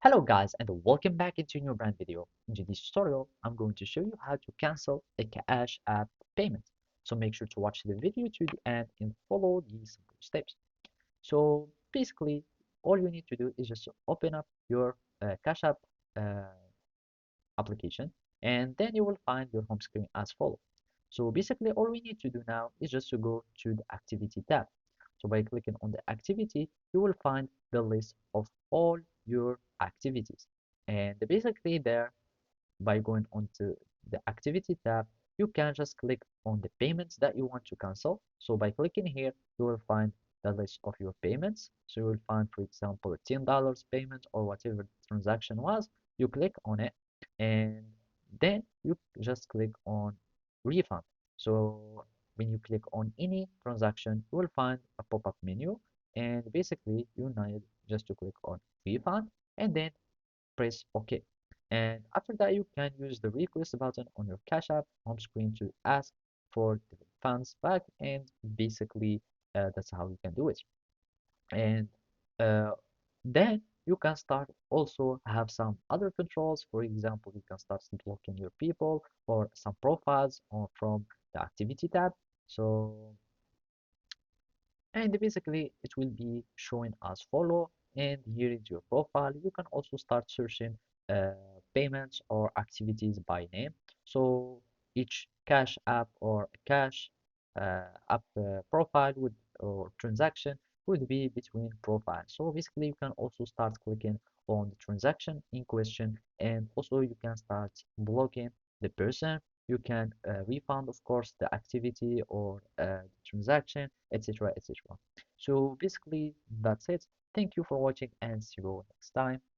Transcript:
Hello guys and welcome back into a new brand video. In this tutorial, I'm going to show you how to cancel a Cash App payment. So make sure to watch the video to the end and follow these simple steps. So basically, all you need to do is just open up your Cash App uh, application, and then you will find your home screen as follows. So basically, all we need to do now is just to go to the Activity tab. So by clicking on the activity, you will find the list of all your activities. And basically there, by going onto the activity tab, you can just click on the payments that you want to cancel. So by clicking here, you will find the list of your payments. So you will find, for example, $10 payment or whatever the transaction was. You click on it, and then you just click on refund. So when you click on any transaction, you will find a pop-up menu, and basically you need just to click on refund and then press OK. And after that, you can use the request button on your Cash App home screen to ask for the funds back, and basically that's how you can do it. And uh, then you can start also have some other controls. For example, you can start blocking your people or some profiles or from the activity tab. So, and basically it will be showing as follow, and here is your profile. You can also start searching uh, payments or activities by name. So each cash app or cash app profile would or transaction would be between profiles. So basically you can also start clicking on the transaction in question, and also you can start blocking the person. You can refund, of course, the activity or the transaction, etc., etc. So basically, that's it. Thank you for watching and see you next time.